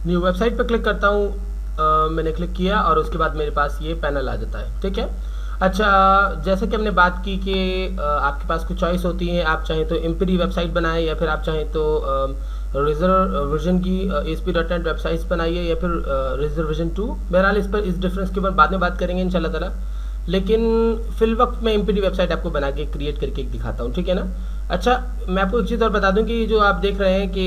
New website पर click करता हूँ। मैंने क्लिक किया और उसके बाद मेरे पास ये पैनल आ जाता है। ठीक है। अच्छा, जैसे कि हमने बात की कि आपके पास कुछ चॉइस होती है, आप चाहें तो एमपीडी वेबसाइट बनाएं या फिर आप चाहें तो रिजर्वेशन की ASP.NET वेबसाइट्स बनाइए या फिर रिजर्वेशन 2। बहरहाल इस डिफरेंस के ऊपर बाद में बात करेंगे इंशाल्लाह ताला। लेकिन फिल वक्त मैं एमपीडी वेबसाइट आपको बना के क्रिएट करके दिखाता हूँ। ठीक है ना। अच्छा, मैं आपको एक चीज़ और बता दूं कि जो आप देख रहे हैं कि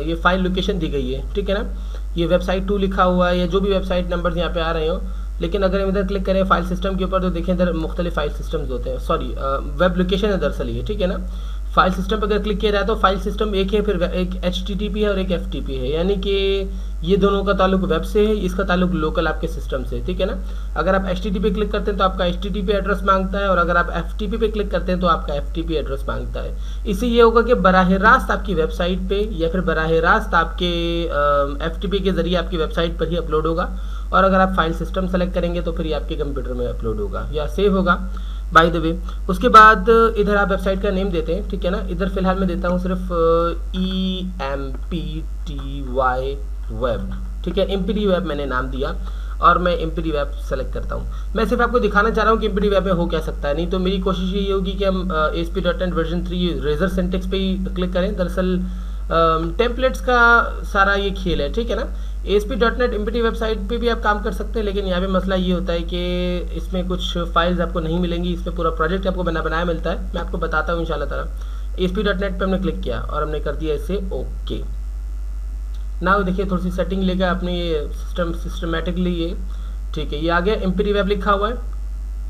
ये फाइल लोकेशन दी गई है। ठीक है ना। ये वेबसाइट 2 लिखा हुआ है या जो भी वेबसाइट नंबर्स यहाँ पे आ रहे हो, लेकिन अगर हम इधर क्लिक करें फाइल सिस्टम के ऊपर तो देखें इधर मुख्तलिफ फाइल सिस्टम्स होते हैं। सॉरी, वेब लोकेशन है दरअसल ये। ठीक है ना। फाइल सिस्टम पर अगर क्लिक किया जाए तो फाइल सिस्टम एक है, फिर एक HTTP है और एक FTP है, यानी कि ये दोनों का ताल्लुक वेब से है, इसका ताल्लुक लोकल आपके सिस्टम से। ठीक है ना। अगर आप HTTP पे क्लिक करते हैं तो आपका HTTP एड्रेस मांगता है और अगर आप FTP पे क्लिक करते हैं तो आपका FTP एड्रेस मांगता है। इससे ये होगा कि बराह रास्त आपकी वेबसाइट पे या फिर बराह रास्त आपके FTP के जरिए आपकी वेबसाइट पर ही अपलोड होगा, और अगर आप फाइल सिस्टम सेलेक्ट करेंगे तो फिर ये आपके कंप्यूटर में अपलोड होगा या सेव होगा बाय द वे। उसके बाद इधर आप वेबसाइट का नेम देते हैं। ठीक है ना। इधर फिलहाल मैं देता हूँ सिर्फ EMPTY वेब। ठीक है, एमपीडी वेब मैंने नाम दिया और मैं एमपीडी वेब सेलेक्ट करता हूँ। मैं सिर्फ आपको दिखाना चाह रहा हूँ कि एमपीडी वेब में हो क्या सकता है, नहीं तो मेरी कोशिश ये होगी कि हम ASP.NET वर्जन 3 रेजर सिंटेक्स पे ही क्लिक करें। दरअसल टेम्पलेट्स का सारा ये खेल है। ठीक है ना। ASP.NET एमपीडी वेबसाइट पे भी आप काम कर सकते हैं, लेकिन यहाँ पे मसला ये होता है कि इसमें कुछ फाइल्स आपको नहीं मिलेंगी, इसमें पूरा प्रोजेक्ट आपको बनाया मिलता है। मैं आपको बताता हूँ इंशाल्लाह ताला। ASP.NET पे हमने क्लिक किया और हमने कर दिया इसे ओके। नाउ देखिए थोड़ी सी सेटिंग लेगा अपने ये सिस्टमेटिकली ये। ठीक है, ये आ गया एमपीडी वेब लिखा हुआ है।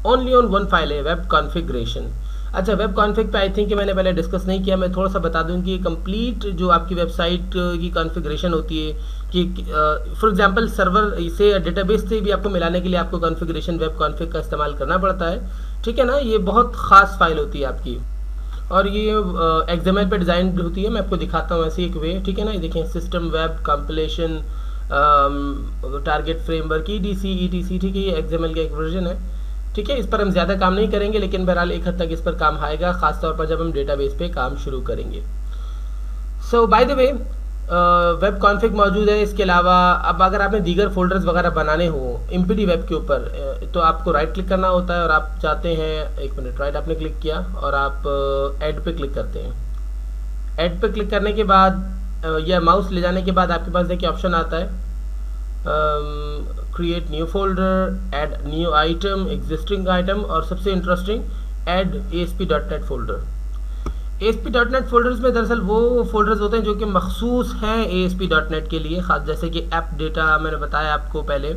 ओनली ऑन वन फाइल है, वेब कॉन्फ़िगरेशन। अच्छा, वेब कॉन्फ़िग पे आई थिंक कि मैंने पहले डिस्कस नहीं किया, मैं थोड़ा सा बता दूं कि कंप्लीट जो आपकी वेबसाइट की कॉन्फ़िगरेशन होती है कि फॉर एग्जांपल सर्वर से डेटाबेस से भी आपको मिलाने के लिए आपको कॉन्फ़िगरेशन वेब कॉन्फ़िग का इस्तेमाल करना पड़ता है। ठीक है ना। ये बहुत ख़ास फाइल होती है आपकी और ये XML पे डिज़ाइन होती है। मैं आपको दिखाता हूँ ऐसी एक वे। ठीक है ना। ये देखें, system web compilation target framework EDC। ठीक है, ये XML का एक वर्जन है। ठीक है, इस पर हम ज़्यादा काम नहीं करेंगे, लेकिन बहरहाल एक हद तक इस पर काम आएगा, ख़ासतौर पर जब हम डेटाबेस पे काम शुरू करेंगे। So by the way web config मौजूद है। इसके अलावा अब अगर आपने दीगर फोल्डर्स वगैरह बनाने हो एमपीडी वेब के ऊपर तो आपको राइट क्लिक करना होता है और आप चाहते हैं, एक मिनट, राइट आपने क्लिक किया और आप ऐड पे क्लिक करते हैं। ऐड पे क्लिक करने के बाद या माउस ले जाने के बाद आपके पास देखिए ऑप्शन आता है create new folder, add new item, existing item और सबसे interesting add ASP.NET folder. ASP.NET folders में दरअसल वो फोल्डर्स होते हैं जो कि मखसूस हैं ASP.NET के लिए, खास जैसे कि ऐप डेटा मैंने बताया आपको पहले,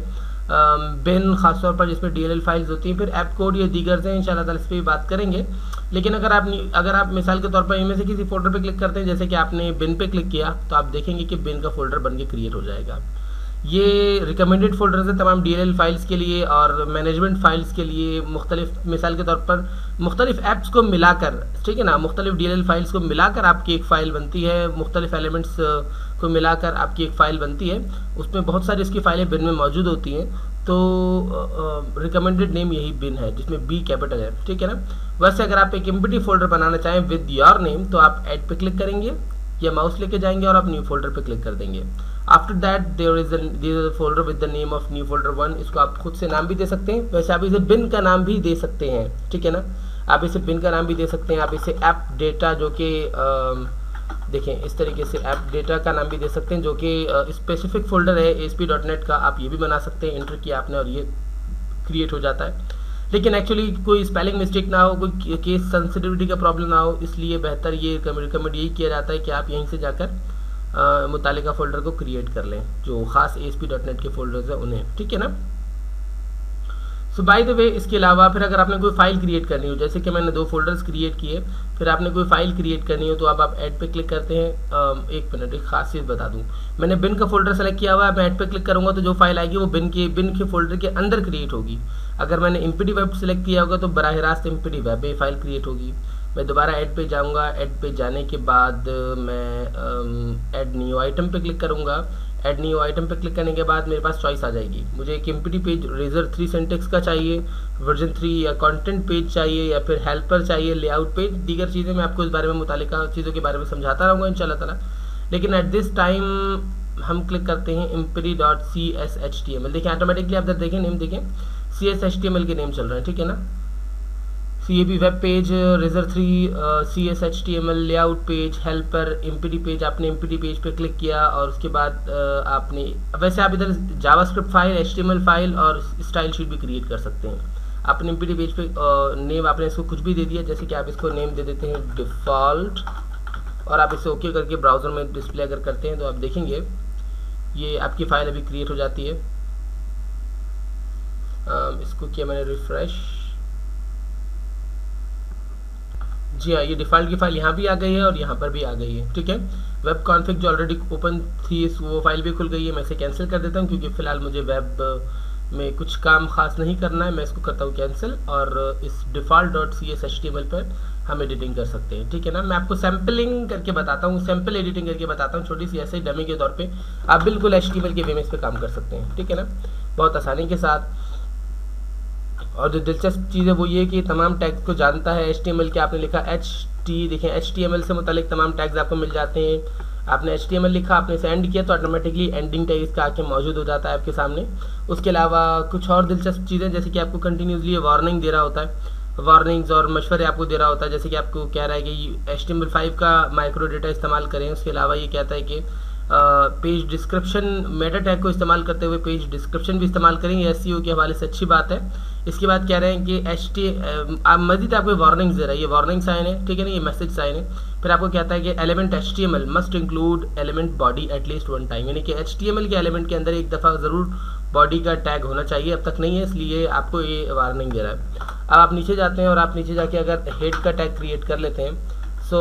बिन खासतौर पर जिसमें DLL फाइल्स होती हैं, फिर ऐप कोड या दीगर हैं, इंशाल्लाह ताला इस पर भी बात करेंगे। लेकिन अगर आप मिसाल के तौर पर इनमें से किसी फोल्डर पे क्लिक करते हैं, जैसे कि आपने बिन पे क्लिक किया, तो आप देखेंगे कि बिन का फोल्डर बन के क्रिएट हो जाएगा। ये रिकमेंडेड फोल्डर्स है तमाम DLL फाइल्स के लिए और मैनेजमेंट फाइल्स के लिए, मुख्तलिफ मिसाल के तौर पर मुख्तलिफ ऐप्स को मिलाकर, ठीक है ना, मुख्तलिफ DLL फाइल्स को मिलाकर आपकी एक फ़ाइल बनती है, मुख्तलिफ एलिमेंट्स को मिलाकर आपकी एक फ़ाइल बनती है। उसमें बहुत सारी इसकी फ़ाइलें बिन में मौजूद होती हैं, तो रिकमेंडेड नेम यही बिन है जिसमें B कैपिटल है। ठीक है ना। वैसे अगर आप एक एम्प्टी फोल्डर बनाना चाहें विद योर नेम तो आप ऐड पे क्लिक करेंगे या माउस लेके जाएंगे और आप न्यू फोल्डर पे क्लिक कर देंगे। After that there is a folder with the name of new folder 1। इसको आप खुद से नाम भी दे सकते हैं, वैसे आप इसे बिन का नाम भी दे सकते हैं। ठीक है ना। आप इसे बिन का नाम भी दे सकते हैं, आप इसे ऐप डेटा जो कि देखें इस तरीके से ऐप डेटा का नाम भी दे सकते हैं, जो कि स्पेसिफिक फोल्डर है ASP.NET का, आप ये भी बना सकते हैं। एंटर किया आपने और ये क्रिएट हो जाता है। लेकिन एक्चुअली कोई स्पेलिंग मिस्टेक ना हो, कोई केस सेंसिटिविटी का प्रॉब्लम ना हो, इसलिए बेहतर ये रिकमेंड यही किया जाता है कि आप यहीं से जाकर मुतालिका फ़ोल्डर को क्रिएट कर लें, जो ख़ास ASP.NET के फ़ोल्डर्स हैं उन्हें। ठीक है ना। सो बाय द वे इसके अलावा फिर अगर आपने कोई फ़ाइल क्रिएट करनी हो, जैसे कि मैंने 2 फोल्डर्स क्रिएट किए, फिर आपने कोई फ़ाइल क्रिएट करनी हो तो आप ऐड पे क्लिक करते हैं। एक मिनट, एक खास चीज़ बता दूं, मैंने बिन का फोल्डर सेलेक्ट किया हुआ है, मैं ऐड पे क्लिक करूँगा तो जो फाइल आएगी वो बिन के फोल्डर के अंदर क्रिएट होगी। अगर मैंने एमपीडी वेब सेलेक्ट किया होगा तो बराह रास्त एमपीडी वेब में फाइल क्रिएट होगी। मैं दोबारा ऐड पे जाऊँगा, ऐड पे जाने के बाद मैं ऐड न्यू आइटम पे क्लिक करूँगा। ऐड न्यू आइटम पे क्लिक करने के बाद मेरे पास चॉइस आ जाएगी, मुझे एक एमपीडी पेज रेजर 3 सिंटेक्स का चाहिए, वर्जन 3 या कंटेंट पेज चाहिए या फिर हेल्पर चाहिए, लेआउट पेज, दीगर चीज़ें मैं आपको इस बारे में मुतालिका चीज़ों के बारे में समझाता रहूँगा इंशाल्लाह ताला। लेकिन एट दिस टाइम हम क्लिक करते हैं empiri.cshtml। देखिए ऑटोमेटिकली आप देखें नेम देखें CSHTML के नेम चल रहे हैं, ठीक है ना। CAP web page, Razor 3, CSHTML layout page, helper, empty page. आपने एमपीडी पेज पे क्लिक किया और उसके बाद आपने वैसे आप इधर जावास्क्रिप्ट फाइल, HTML फाइल और स्टाइल शीट भी क्रिएट कर सकते हैं। आपने एमपीडी पेज पे नेम आपने इसको कुछ भी दे दिया, जैसे कि आप इसको नेम दे देते हैं डिफ़ॉल्ट और आप इसे ओके करके ब्राउज़र में डिस्प्ले अगर करते हैं तो आप देखेंगे ये आपकी फ़ाइल अभी क्रिएट हो जाती है। इसको किया मैंने रिफ़्रेश, जी हाँ, ये डिफ़ॉल्ट की फ़ाइल यहाँ भी आ गई है और यहाँ पर भी आ गई है, ठीक है। वेब कॉन्फ़िग जो ऑलरेडी ओपन थी वो फाइल भी खुल गई है। मैं इसे कैंसिल कर देता हूँ क्योंकि फ़िलहाल मुझे वेब में कुछ काम खास नहीं करना है। मैं इसको करता हूँ कैंसिल और इस default.cshtml पर हम एडिटिंग कर सकते हैं, ठीक है ना। मैं आपको सैम्पलिंग करके बताता हूँ, सैम्पल एडिटिंग करके बताता हूँ छोटी सी, ऐसे ही डमी के तौर पे आप बिल्कुल HTML के वे पे काम कर सकते हैं, ठीक है ना, बहुत आसानी के साथ। और जो दिलचस्प चीज़ है वो ये कि तमाम टैग्स को जानता है। HTML के आपने लिखा देखें HTML से मुतालिक तमाम टैग्स आपको मिल जाते हैं। आपने HTML लिखा, आपने इसे एंड किया तो ऑटोमेटिकली एंडिंग टैग इसका आके मौजूद हो जाता है आपके सामने। उसके अलावा कुछ और दिलचस्प चीज़ें, जैसे कि आपको कंटिन्यूसली वार्निंग दे रहा होता है, वार्निंग्स और मशवरे आपको दे रहा होता है। जैसे कि आपको कह रहा है कि HTML5 का माइक्रो डेटा इस्तेमाल करें। उसके अलावा ये कहता है कि पेज डिस्क्रिप्शन मेटा टैग को इस्तेमाल करते हुए पेज डिस्क्रिप्शन भी इस्तेमाल करेंगे, SEO के हवाले से अच्छी बात है। इसके बाद कह रहे हैं कि मजीद आपको वार्निंग्स दे रहा है, ये वार्निंग साइन है, ठीक है ना, ये मैसेज साइन है। फिर आपको कहता है कि element HTML must include element body at least one time, यानी कि HTML के एलिमेंट के अंदर एक दफ़ा ज़रूर बॉडी का टैग होना चाहिए, अब तक नहीं है, इसलिए आपको ये वार्निंग दे रहा है। अब आप नीचे जाते हैं और आप नीचे जाके अगर हेड का टैग क्रिएट कर लेते हैं, सो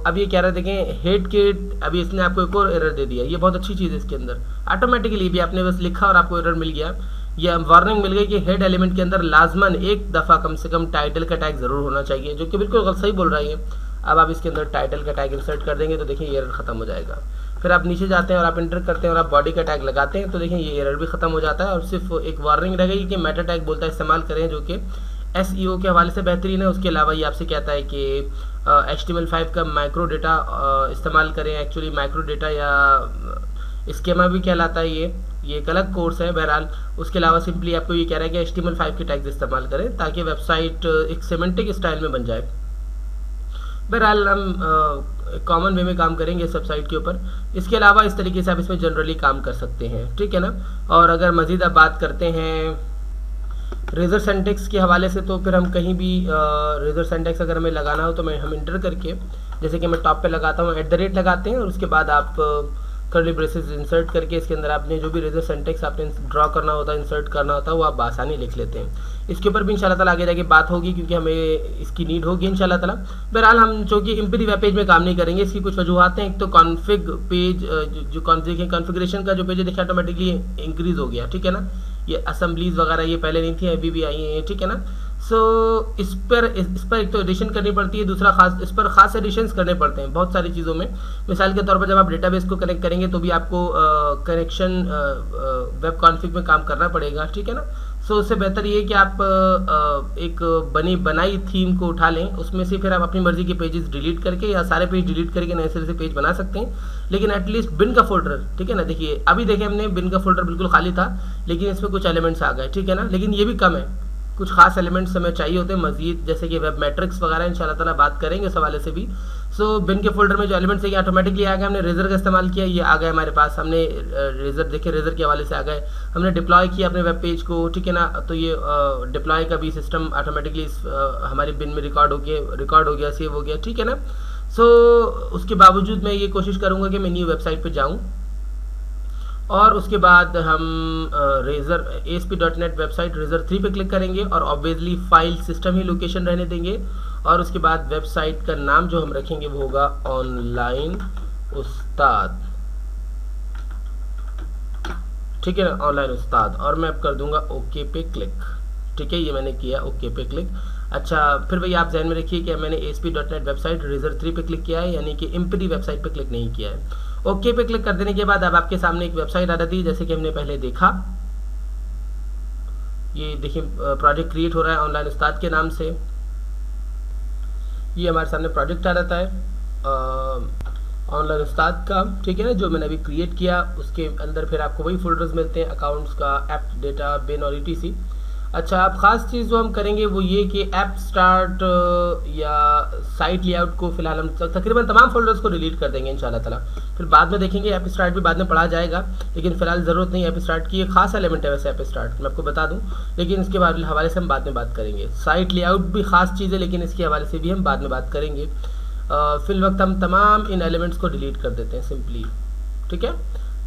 अब ये कह रहे थे कि हेड के अभी इसने आपको एक और एरर दे दिया। ये बहुत अच्छी चीज़ है इसके अंदर, ऑटोमेटिकली भी आपने बस लिखा और आपको एरर मिल गया, या वार्निंग मिल गई कि हेड एलिमेंट के अंदर लाजमन एक दफ़ा कम से कम टाइटल का टैग ज़रूर होना चाहिए, जो कि बिल्कुल सही बोल रही है। अब आप इसके अंदर टाइटल का टैग इंसर्ट कर देंगे तो देखिए ये एरर ख़त्म हो जाएगा। फिर आप नीचे जाते हैं और आप इंटर करते हैं और आप बॉडी का टैग लगाते हैं तो देखिए ये एरर भी ख़त्म हो जाता है और सिर्फ एक वार्निंग रह गई कि मेटा टैग बोलता है इस्तेमाल करें, जो कि SEO के हवाले से बेहतरीन है। उसके अलावा ये आपसे कहता है कि HTML5 का माइक्रो डेटा इस्तेमाल करें। एक्चुअली माइक्रो डेटा या स्कीमा भी कहलाता है, ये एक अलग कोर्स है बहरहाल। उसके अलावा सिंपली आपको ये कह रहा है कि HTML5 के टैग्स इस्तेमाल करें ताकि वेबसाइट एक सिमेंटिक स्टाइल में बन जाए। बहरहाल हम कॉमन वे में काम करेंगे इस वेबसाइट के ऊपर। इसके अलावा इस तरीके से आप इसमें जनरली काम कर सकते हैं, ठीक है ना। और अगर मज़ीद आप बात करते हैं रेजर सिंटैक्स के हवाले से, तो फिर हम कहीं भी रेजर सिंटैक्स अगर हमें लगाना हो तो हम इंटर करके, जैसे कि मैं टॉप पे लगाता हूँ @ लगाते हैं और उसके बाद आप कर्ली ब्रेसेस इंसर्ट करके इसके अंदर आपने जो भी रेजर सिंटैक्स आपने ड्रॉ करना होता है, इंसर्ट करना होता है, वो आप आसानी लिख लेते हैं। इसके ऊपर भी इंशाल्लाह ताला आगे जाके बात होगी क्योंकि हमें इसकी नीड होगी इंशाल्लाह ताला। बहरहाल हम चूँकि एमपीडी वेब पेज में काम नहीं करेंगे, इसकी कुछ वजूहत हैं। एक तो कॉन्फ़िग पेज जो कॉन्फ़िगरेशन का जो पेज है देखिए ऑटोमेटिकली इंक्रीज़ हो गया, ठीक है ना। ये असेंबलीज वगैरह ये पहले नहीं थी, अभी भी आई हैं, ठीक है ना। सो इस पर एक तो एडिशन करनी पड़ती है, दूसरा इस पर ख़ास एडिशंस करने पड़ते हैं बहुत सारी चीज़ों में। मिसाल के तौर पर जब आप डेटाबेस को कनेक्ट करेंगे तो भी आपको कनेक्शन वेब कॉन्फ़िग में काम करना पड़ेगा, ठीक है ना। सो उससे बेहतर ये है कि आप एक बनाई थीम को उठा लें, उसमें से फिर आप अपनी मर्जी के पेजेस डिलीट करके या सारे पेज डिलीट करके नए सिरे से पेज बना सकते हैं। लेकिन एटलीस्ट बिन का फोल्डर, ठीक है ना, देखिए अभी देखें हमने बिन का फोल्डर बिल्कुल खाली था लेकिन इसमें कुछ एलिमेंट्स आ गए, ठीक है ना। लेकिन ये भी कम है, कुछ खास एलिमेंट्स हमें चाहिए होते हैं मजीद, जैसे कि वेब मैट्रिक्स वगैरह इंशाल्लाह ताला बात करेंगे इस हवाले से भी। सो बिन के फोल्डर में जो एलिमेंट्स है ऑटोमेटिकली आ गए। हमने रेजर का इस्तेमाल किया, ये आ गए हमारे पास। हमने रेजर देखे, रेजर के हवाले से आ गए। हमने डिप्लॉय किया अपने वेब पेज को, ठीक है ना, तो ये डिप्लॉय का भी सिस्टम ऑटोमेटिकली हमारी बिन में रिकॉर्ड हो गया, सेव हो गया, ठीक है ना। सो उसके बावजूद मैं ये कोशिश करूँगा कि मैं न्यू वेबसाइट पर जाऊँ और उसके बाद हम रेजर ASP.NET वेबसाइट रेजर 3 पे क्लिक करेंगे और ऑब्वियसली फाइल सिस्टम ही लोकेशन रहने देंगे। और उसके बाद वेबसाइट का नाम जो हम रखेंगे वो होगा ऑनलाइन उस्ताद, ठीक है ना, ऑनलाइन उस्ताद। और मैं अब कर दूंगा ओके पे क्लिक, ठीक है, ये मैंने किया ओके पे क्लिक। अच्छा, फिर भाई आप ध्यान में रखिए कि मैंने ASP.NET वेबसाइट रेजर 3 पे क्लिक किया है, यानी कि एमपीडी वेबसाइट पे क्लिक नहीं किया है। ओके पे क्लिक कर देने के बाद अब आपके सामने एक वेबसाइट आ जाती है, जैसे कि हमने पहले देखा। ये देखिए प्रोजेक्ट क्रिएट हो रहा है ऑनलाइन उस्ताद के नाम से। ये हमारे सामने प्रोजेक्ट आ जाता है ऑनलाइन उस्ताद का, ठीक है ना, जो मैंने अभी क्रिएट किया उसके अंदर फिर आपको वही फोल्डर्स मिलते हैं, अकाउंट्स का, ऐप डेटा, बिन और ETC। अच्छा, अब ख़ास चीज़ जो हम करेंगे वो ये कि ऐप स्टार्ट या साइट लेआउट को फिलहाल हम तकरीबन तमाम फोल्डर्स को डिलीट कर देंगे इंशाल्लाह ताला। फिर बाद में देखेंगे, ऐप स्टार्ट भी बाद में पढ़ा जाएगा, लेकिन फिलहाल ज़रूरत नहीं। ऐप स्टार्ट की एक खास एलिमेंट है वैसे ऐप स्टार्ट, मैं आपको बता दूं, लेकिन इसके हवाले से हम बाद में बात करेंगे। साइट लेआउट भी ख़ास चीज़ है, लेकिन इसके हवाले से भी हम बाद में बात करेंगे। फिल वक्त हम तमाम इन एलिमेंट्स को डिलीट कर देते हैं सिंपली, ठीक है।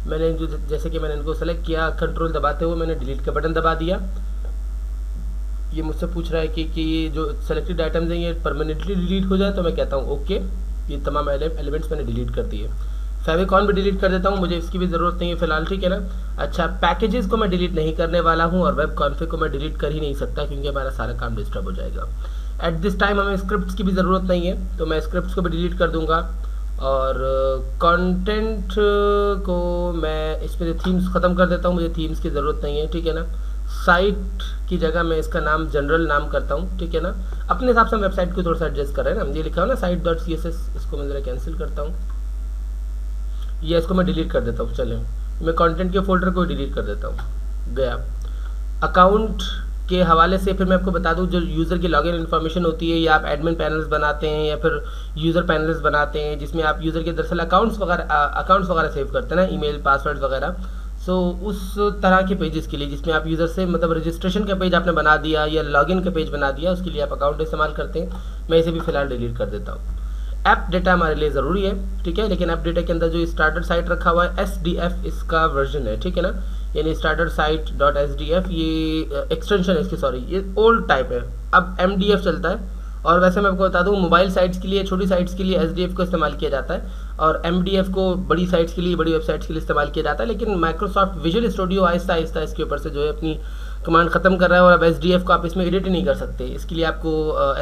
मैंने जो जैसे कि मैंने इनको सेलेक्ट किया, कंट्रोल दबाते हुए मैंने डिलीट का बटन दबा दिया। ये मुझसे पूछ रहा है कि ये जो सेलेक्टेड आइटम्स हैं ये परमानेंटली डिलीट हो जाए, तो मैं कहता हूँ ओके, ये तमाम एलिमेंट्स मैंने डिलीट कर दिए। फेविकॉन भी डिलीट कर देता हूँ, मुझे इसकी भी ज़रूरत नहीं है फ़िलहाल, ठीक है ना। अच्छा, पैकेजेस को मैं डिलीट नहीं करने वाला हूँ और वेब कॉन्फ़िग को मैं डिलीट कर ही नहीं सकता, क्योंकि हमारा सारा काम डिस्टर्ब हो जाएगा। एट दिस टाइम हमें स्क्रिप्ट्स की भी ज़रूरत नहीं है, तो मैं स्क्रिप्ट्स को भी डिलीट कर दूँगा। और कंटेंट को मैं इस पर थीम्स ख़त्म कर देता हूँ, मुझे थीम्स की ज़रूरत नहीं है, ठीक है ना। साइट की जगह मैं इसका नाम जनरल नाम करता हूँ, ठीक है ना। अपने हिसाब से हम वेबसाइट को थोड़ा सा एडजस्ट कर रहे हैं ना, ये लिखा हो ना site.css, इसको मैं ज़रा कैंसिल करता हूँ, ये इसको मैं डिलीट कर देता हूँ। चलें, मैं कंटेंट के फोल्डर को डिलीट कर देता हूँ, गया। अकाउंट के हवाले से फिर मैं आपको बता दूं, जो यूज़र की लॉगिन इन्फॉर्मेशन होती है, या आप एडमिन पैनल्स बनाते हैं या फिर यूज़र पैनल्स बनाते हैं, जिसमें आप यूज़र के दरअसल अकाउंट्स वगैरह सेव करते हैं ना, ईमेल, पासवर्ड वगैरह। सो उस तरह के पेजेस के लिए जिसमें आप यूज़र से मतलब रजिस्ट्रेशन का पेज आपने बना दिया या लॉगिन का पेज बना दिया, उसके लिए आप अकाउंट इस्तेमाल करते हैं, मैं इसे भी फ़िलहाल डिलीट कर देता हूँ। ऐप डेटा हमारे लिए ज़रूरी है, ठीक है, लेकिन ऐप डेटा के अंदर जो स्टार्टर साइट रखा हुआ है SDF इसका वर्जन है, ठीक है ना, यानी स्टार्टर साइट .sdf, ये एक्सटेंशन है इसकी, सॉरी, ये ओल्ड टाइप है, अब MDF चलता है। और वैसे मैं आपको बता दूं, मोबाइल साइट्स के लिए, छोटी साइट्स के लिए SDF को इस्तेमाल किया जाता है, और MDF को बड़ी साइट्स के लिए, बड़ी वेबसाइट्स के लिए इस्तेमाल किया जाता है। लेकिन Microsoft visual studio Aahista Aahista इसके ऊपर से जो है अपनी कमांड ख़त्म कर रहा है, और अब SDF को आप इसमें एडिट नहीं कर सकते। इसके लिए आपको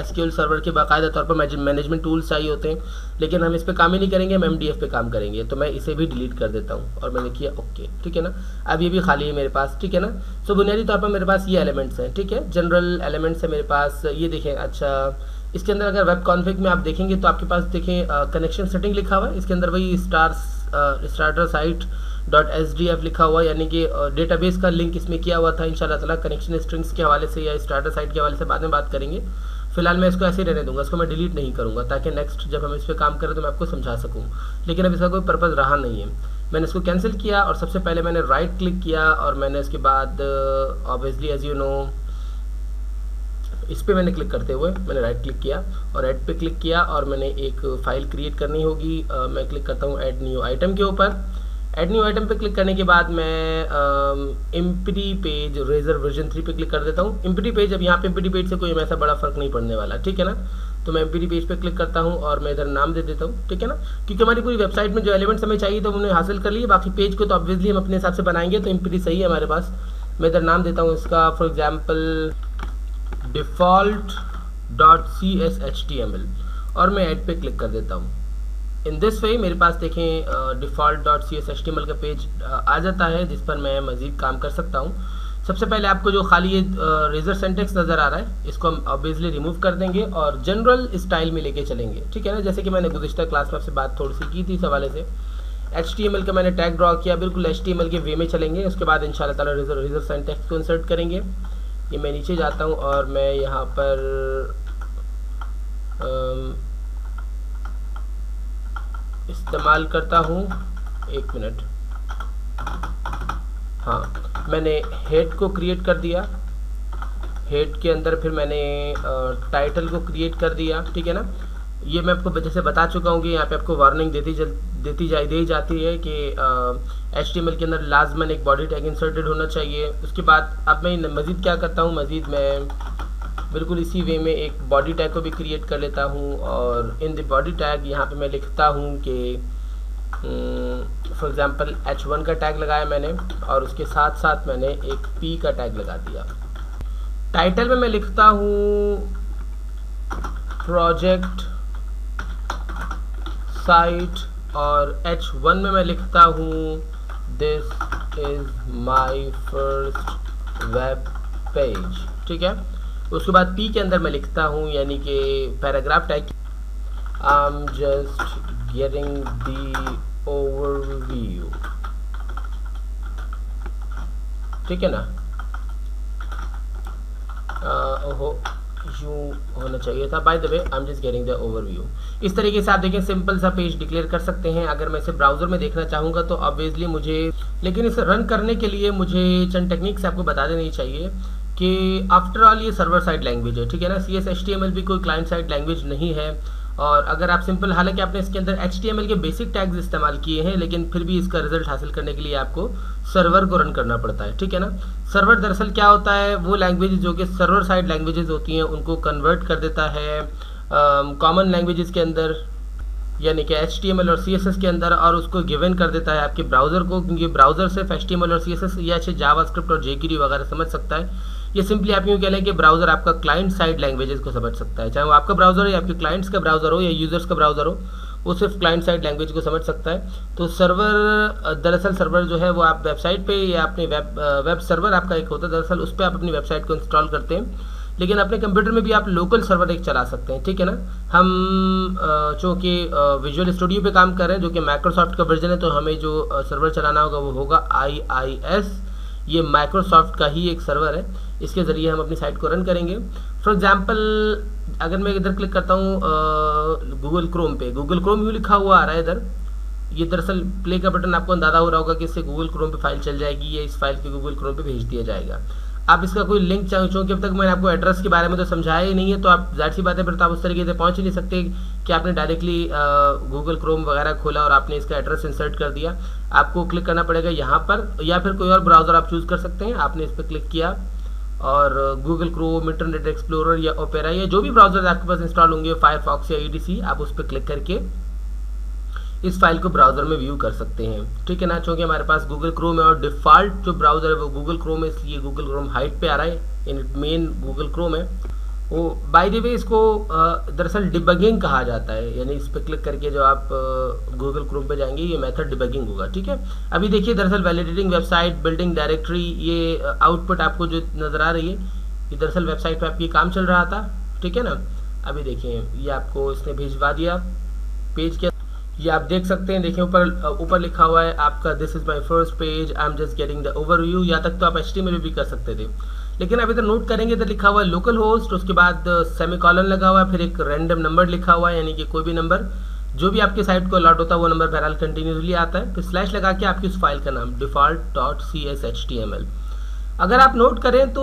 SQL सर्वर के बाकायदा तौर पर मैनेजमेंट टूल्स चाहिए होते हैं, लेकिन हम इस पर काम ही नहीं करेंगे, हम MDF पे काम करेंगे। तो मैं इसे भी डिलीट कर देता हूँ और मैंने किया ओके, ठीक है ना। अब ये भी खाली है मेरे पास, ठीक है ना। सो बुनियादी तौर पर मेरे पास ये एलिमेंट्स हैं, ठीक है, जनरल एलिमेंट्स है मेरे पास, ये देखें। अच्छा, इसके अंदर अगर वेब कॉन्फ़िग में आप देखेंगे तो आपके पास देखें कनेक्शन सेटिंग लिखा हुआ है, इसके अंदर वही स्टार्टर साइट .sdf लिखा हुआ, यानी कि डेटाबेस का लिंक इसमें किया हुआ था। इंशाल्लाह ताला कनेक्शन स्ट्रिंग्स के हवाले से या स्टार्टर साइट के हवाले से बाद में बात करेंगे। फिलहाल मैं इसको ऐसे ही रहने दूंगा, इसको मैं डिलीट नहीं करूंगा, ताकि नेक्स्ट जब हम इस पर काम करें तो मैं आपको समझा सकूं। लेकिन अब इसका कोई पर्पज़ रहा नहीं है। मैंने इसको कैंसिल किया और सबसे पहले मैंने राइट क्लिक किया, और मैंने इसके बाद ऑब्वियसली एज यू नो इस पर मैंने क्लिक करते हुए मैंने राइट क्लिक किया और ऐड पे क्लिक किया, और मैंने एक फ़ाइल क्रिएट करनी होगी। मैं क्लिक करता हूँ ऐड न्यू आइटम के ऊपर। ऐड न्यू आइटम पे क्लिक करने के बाद मैं एम्प्टी पेज रेजर वर्जन 3 पे क्लिक कर देता हूँ। एम्प्टी पेज, अब यहाँ पे एम्प्टी पेज से कोई ऐसा बड़ा फ़र्क नहीं पड़ने वाला, ठीक है ना। तो मैं एम्प्टी पेज पे क्लिक करता हूँ और मैं इधर नाम दे देता हूँ, ठीक है ना, क्योंकि हमारी पूरी वेबसाइट में जो एलिमेंट्स हमें चाहिए तो हमने हासिल कर लिए। बाकी पेज को तो ऑब्वियसली हम अपने हिसाब से बनाएंगे, तो एम्प्टी सही है हमारे पास। मैं इधर नाम देता हूँ इसका फॉर एग्जाम्पल default.cshtml, और मैं ऐड पे क्लिक कर देता हूँ। इन दिस वे मेरे पास देखें default.cshtml का पेज आ जाता है, जिस पर मैं मज़ीद काम कर सकता हूँ। सबसे पहले आपको जो खाली ये रेजर सिंटेक्स नज़र आ रहा है, इसको हम ऑब्वियसली रिमूव कर देंगे और जनरल स्टाइल में लेके चलेंगे, ठीक है ना। जैसे कि मैंने गुज़िश्ता क्लास में आपसे बात थोड़ी सी की थी इस हवाले से। HTML का मैंने टैग ड्रॉ किया, बिल्कुल HTML के वे में चलेंगे। उसके बाद इंशाल्लाह ताला रेजर सिंटेक्स को इंसर्ट करेंगे। ये मैं नीचे जाता हूँ और मैं यहाँ पर इस्तेमाल करता हूँ, एक मिनट, हाँ, मैंने हेड को क्रिएट कर दिया। हेड के अंदर फिर मैंने टाइटल को क्रिएट कर दिया, ठीक है ना। ये मैं आपको जैसे बता चुका हूँ कि यहाँ पे आपको वार्निंग दी जाती है कि HTML के अंदर लाजमन एक बॉडी टैग इंसर्टेड होना चाहिए। उसके बाद अब मैं मज़ीद क्या करता हूँ, मज़ीद मैं बिल्कुल इसी वे में एक बॉडी टैग को भी क्रिएट कर लेता हूँ, और इन द बॉडी टैग यहाँ पे मैं लिखता हूँ कि फॉर एग्ज़ाम्पल H1 का टैग लगाया मैंने, और उसके साथ साथ मैंने एक P का टैग लगा दिया। टाइटल में मैं लिखता हूँ प्रोजेक्ट साइट, और H1 में मैं लिखता हूँ this is my first web page, ठीक है। उसके बाद P के अंदर मैं लिखता हूँ, यानी कि paragraph tag, I am just getting the overview, ठीक है ना। ओहो यूँ होना चाहिए था। Bye the way I am just getting the overview. इस तरीके से आप देखें सिंपल सा पेज डिक्लेयर कर सकते हैं। अगर मैं इसे ब्राउज़र में देखना चाहूँगा तो ऑब्वियसली मुझे, लेकिन इसे रन करने के लिए मुझे चंद टेक्निक्स आपको बता देनी चाहिए कि आफ्टर ऑल ये सर्वर साइड लैंग्वेज है, ठीक है ना। CSHTML भी कोई क्लाइंट साइड लैंग्वेज नहीं है। और अगर आप सिंपल, हालांकि आपने इसके अंदर HTML के बेसिक टैग्स इस्तेमाल किए हैं, लेकिन फिर भी इसका रिजल्ट हासिल करने के लिए आपको सर्वर को रन करना पड़ता है, ठीक है ना। सर्वर दरअसल क्या होता है, वो लैंग्वेज जो कि सर्वर साइड लैंग्वेजेस होती हैं उनको कन्वर्ट कर देता है कॉमन लैंग्वेजेस के अंदर, यानी कि HTML और CSS के अंदर, और उसको गिवन कर देता है आपके ब्राउज़र को, क्योंकि ब्राउज़र सिर्फ HTML और CSS या जावास्क्रिप्ट और jQuery वगैरह समझ सकता है। ये सिंपली आप यूँ कह लें कि ब्राउज़र आपका क्लाइंट साइड लैंग्वेजेस को समझ सकता है, चाहे वो आपका ब्राउज़र हो या आपके क्लाइंट्स का ब्राउज़र हो या यूज़र्स का ब्राउज़र हो, वो सिर्फ क्लाइंट साइड लैंग्वेज को समझ सकता है। तो सर्वर, दरअसल सर्वर जो है वो आप वेबसाइट पे या अपने वेब सर्वर आपका एक होता है, दरअसल उस पर आप अपनी वेबसाइट को इंस्टॉल करते हैं, लेकिन अपने कंप्यूटर में भी आप लोकल सर्वर एक चला सकते हैं, ठीक है ना। हम चूँकि विजुअल स्टूडियो पे काम कर रहे हैं जो कि माइक्रोसॉफ्ट का वर्जन है, तो हमें जो सर्वर चलाना होगा वो होगा IIS। ये माइक्रोसॉफ्ट का ही एक सर्वर है, इसके ज़रिए हम अपनी साइट को रन करेंगे। फॉर एग्जांपल अगर मैं इधर क्लिक करता हूँ गूगल क्रोम पे, गूगल क्रोम यूँ लिखा हुआ आ रहा है इधर, ये दरअसल प्ले का बटन आपको अंदाजा हो रहा होगा कि इससे गूगल क्रोम पे फाइल चल जाएगी, या इस फाइल को गूगल क्रोम पे भेज दिया जाएगा। आप इसका कोई लिंक चूँकि अब तक मैंने आपको एड्रेस के बारे में तो समझाया ही नहीं है, तो आप जाहिर सी बात है फिर तो आप उस तरीके से पहुँच ही नहीं सकते कि आपने डायरेक्टली गूगल क्रोम वगैरह खोला और आपने इसका एड्रेस इंसर्ट कर दिया। आपको क्लिक करना पड़ेगा यहाँ पर, या फिर कोई और ब्राउज़र आप चूज़ कर सकते हैं। आपने इस पर क्लिक किया और गूगल क्रोम, इंटरनेट एक्सप्लोरर या ओपेरा या जो भी ब्राउज़र आपके पास इंस्टॉल होंगे, फायरफॉक्स या EDC, आप उस पर क्लिक करके इस फाइल को ब्राउज़र में व्यू कर सकते हैं, ठीक है ना। चूँकि हमारे पास गूगल क्रोम है और डिफ़ॉल्ट जो ब्राउज़र है वो गूगल क्रोम है, इसलिए गूगल क्रोम हाइट पे आ रहा है, इन मेन गूगल क्रोम है वो। बाय द वे इसको दरअसल डिबगिंग कहा जाता है, यानी इस पर क्लिक करके जो आप गूगल क्रोम पे जाएंगे ये मेथड डिबगिंग होगा, ठीक है। अभी देखिए दरअसल वैलिडेटिंग वेबसाइट, बिल्डिंग डायरेक्टरी, ये आउटपुट आपको जो नज़र आ रही है ये दरअसल वेबसाइट पे आपकी काम चल रहा था, ठीक है ना। अभी देखिए ये आपको इसने भिजवा दिया पेज के, ये आप देख सकते हैं। देखिए ऊपर लिखा हुआ है आपका this is my first page, I am just getting the overview. यहाँ तक तो आप HTML भी कर सकते थे, लेकिन अब इधर नोट करेंगे तो लिखा हुआ है लोकल होस्ट, उसके बाद सेमीकोलन लगा हुआ है, फिर एक रैंडम नंबर लिखा हुआ है, यानी कि कोई भी नंबर जो भी आपकी साइट को अलॉट होता है वो नंबर बहरहाल कंटिन्यूसली आता है, फिर स्लैश लगा के आपकी उस फाइल का नाम default.cshtml। अगर आप नोट करें तो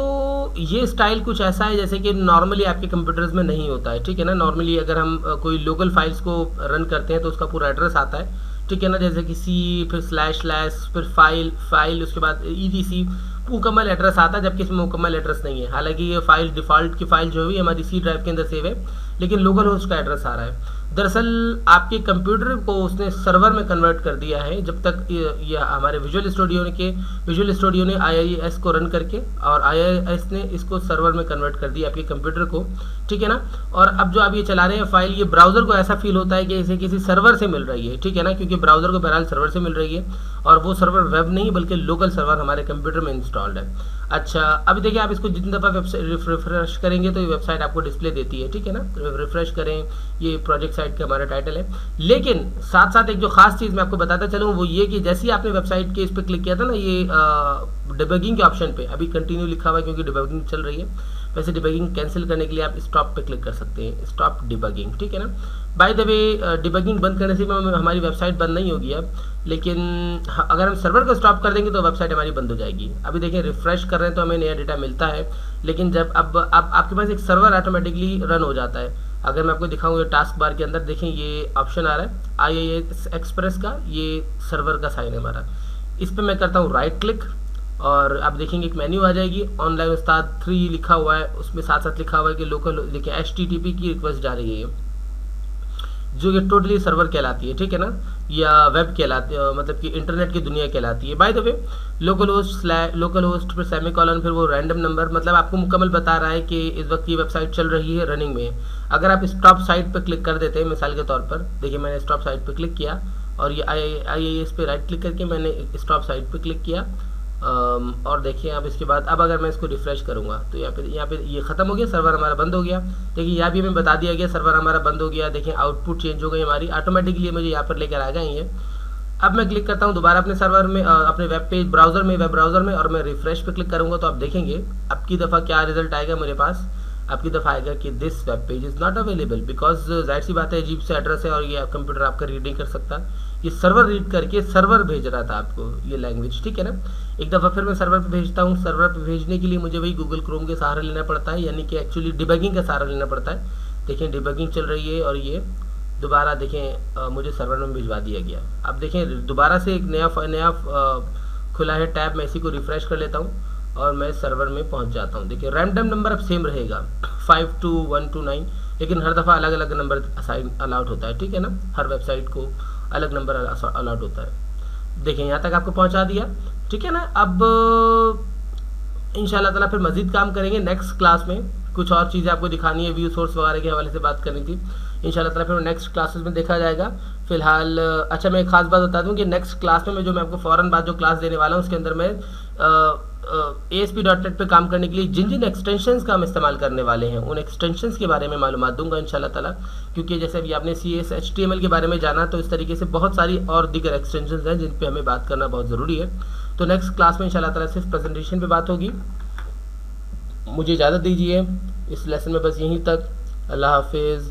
ये स्टाइल कुछ ऐसा है जैसे कि नॉर्मली आपके कंप्यूटर्स में नहीं होता है, ठीक है ना। नॉर्मली अगर हम कोई लोकल फाइल्स को रन करते हैं तो उसका पूरा एड्रेस आता है, ठीक है ना, जैसे कि C, फिर स्लैश, फिर फाइल, उसके बाद EDC, मुकम्मल एड्रेस आता है, जबकि इसमें मुकम्मल एड्रेस नहीं है। हालांकि ये फाइल डिफ़ॉल्ट की फाइल जो है हमारी C ड्राइव के अंदर सेव है, लेकिन लोकल होस्ट का एड्रेस आ रहा है। दरअसल आपके कंप्यूटर को उसने सर्वर में कन्वर्ट कर दिया है, जब तक ये हमारे विजुअल स्टूडियो ने IIS को रन करके, और IIS ने इसको सर्वर में कन्वर्ट कर दिया आपके कंप्यूटर को, ठीक है ना। और अब जो आप ये चला रहे हैं फाइल, ये ब्राउज़र को ऐसा फील होता है कि इसे किसी सर्वर से मिल रही है, ठीक है ना, क्योंकि ब्राउज़र को बहरहाल सर्वर से मिल रही है, और वो सर्वर वेब नहीं बल्कि लोकल सर्वर हमारे कंप्यूटर में इंस्टॉल्ड है। अच्छा अभी देखिए आप इसको जितनी दफ़ा वेबसाइट रिफ्रेश करेंगे तो ये वेबसाइट आपको डिस्प्ले देती है, ठीक है ना। रिफ्रेश करें, ये प्रोजेक्ट साइट का हमारा टाइटल है। लेकिन साथ साथ एक जो खास चीज़ मैं आपको बताता चलूँ वो ये कि जैसे ही आपने वेबसाइट के इस पर क्लिक किया था ना, ये डिबगिंग के ऑप्शन पे अभी कंटिन्यू लिखा हुआ है क्योंकि डिबगिंग चल रही है। वैसे डिबगिंग कैंसिल करने के लिए आप स्टॉप पे क्लिक कर सकते हैं, स्टॉप डिबगिंग, ठीक है ना। बाय द वे डिबगिंग बंद करने से हमारी वेबसाइट बंद नहीं होगी अब, लेकिन अगर हम सर्वर को स्टॉप कर देंगे तो वेबसाइट हमारी बंद हो जाएगी। अभी देखिए रिफ्रेश कर रहे हैं तो हमें नया डेटा मिलता है, लेकिन जब अब आपके पास एक सर्वर ऑटोमेटिकली रन हो जाता है। अगर मैं आपको दिखाऊँ ये टास्क बार के अंदर देखें ये ऑप्शन आ रहा है IIS एक्सप्रेस का, ये सर्वर का साइन है हमारा। इस पर मैं करता हूँ राइट क्लिक और आप देखेंगे एक मेन्यू आ जाएगी, ऑनलाइन उस्ताद 3 लिखा हुआ है, उसमें साथ साथ लिखा हुआ है कि लोकल, देखिए HTTP की रिक्वेस्ट जा रही है जो कि टोटली सर्वर कहलाती है, ठीक है ना, या वेब कहलाती है, मतलब कि इंटरनेट की दुनिया कहलाती है। Bye the way local host फिर सेमीकोलन, फिर वो रैंडम नंबर, मतलब आपको मुकम्मल बता रहा है कि इस वक्त ये वेबसाइट चल रही है रनिंग में। अगर आप स्टॉप साइट पर क्लिक कर देते हैं मिसाल के तौर पर, देखिए मैंने स्टॉप साइट पर क्लिक किया और ये IIS पे राइट क्लिक करके मैंने स्टॉप साइट पर क्लिक किया और देखिए अब इसके बाद अब अगर मैं इसको रिफ्रेश करूँगा तो यहाँ पे ये ख़त्म हो गया, सर्वर हमारा बंद हो गया। देखिए यहाँ भी हमें बता दिया गया सर्वर हमारा बंद हो गया। देखिए आउटपुट चेंज हो गई हमारी, ऑटोमेटिकली मुझे यहाँ पर लेकर आ गए ये। अब मैं क्लिक करता हूँ दोबारा अपने सर्वर में, अपने वेब पेज ब्राउज़र में, वेब ब्राउज़र में, और मैं रिफ्रेश पे क्लिक करूँगा तो आप देखेंगे अब की दफ़ा क्या रिजल्ट आएगा मेरे पास। अब की दफ़ा आएगा कि this web page is not available, because जाहिर सी बात है अजीब से एड्रेस है और ये कंप्यूटर आपका रीड नहीं कर सकता। ये सर्वर रीड करके सर्वर भेज रहा था आपको ये लैंग्वेज, ठीक है ना। एक दफ़ा फिर मैं सर्वर पे भेजता हूँ। सर्वर पे भेजने के लिए मुझे वही गूगल क्रोम के सहारा लेना पड़ता है, यानी कि एक्चुअली डिबगिंग का सहारा लेना पड़ता है। देखिए डिबगिंग चल रही है और ये दोबारा देखें मुझे सर्वर में भिजवा दिया गया। अब देखें दोबारा से एक नया खुला है टैब, मैं इसी को रिफ्रेश कर लेता हूँ और मैं सर्वर में पहुँच जाता हूँ। देखिए रैंडम नंबर अब सेम रहेगा 52129, लेकिन हर दफ़ा अलग अलग नंबर असाइन अलाउड होता है, ठीक है ना। हर वेबसाइट को अलग नंबर अलाउड होता है। देखें यहाँ तक आपको पहुँचा दिया, ठीक है ना। अब इंशाल्लाह ताला फिर मज़ीद काम करेंगे नेक्स्ट क्लास में। कुछ और चीज़ें आपको दिखानी है, व्यू सोर्स वगैरह के हवाले से बात करनी थी। इंशाल्लाह ताला फिर नेक्स्ट क्लासेस में देखा जाएगा। फिलहाल अच्छा मैं एक खास बात बता दूं कि नेक्स्ट क्लास में मैं आपको फ़ौरन बाद जो क्लास देने वाला हूं उसके अंदर मैं ASP.NET पे काम करने के लिए जिन जिन एक्सटेंशंस का हम इस्तेमाल करने वाले हैं उन एक्सटेंशंस के बारे में मालूमात दूंगा इंशाल्लाह ताला। क्योंकि जैसे अभी आपने CS HTML के बारे में जाना, तो इस तरीके से बहुत सारी और दीगर एक्सटेंशंस हैं जिन पे हमें बात करना बहुत ज़रूरी है। तो नेक्स्ट क्लास में इंशाल्लाह ताला सिर्फ प्रेजेंटेशन पे बात होगी। मुझे इजाज़त दीजिए इस लेसन में बस यहीं तक। अल्लाह हाफिज़।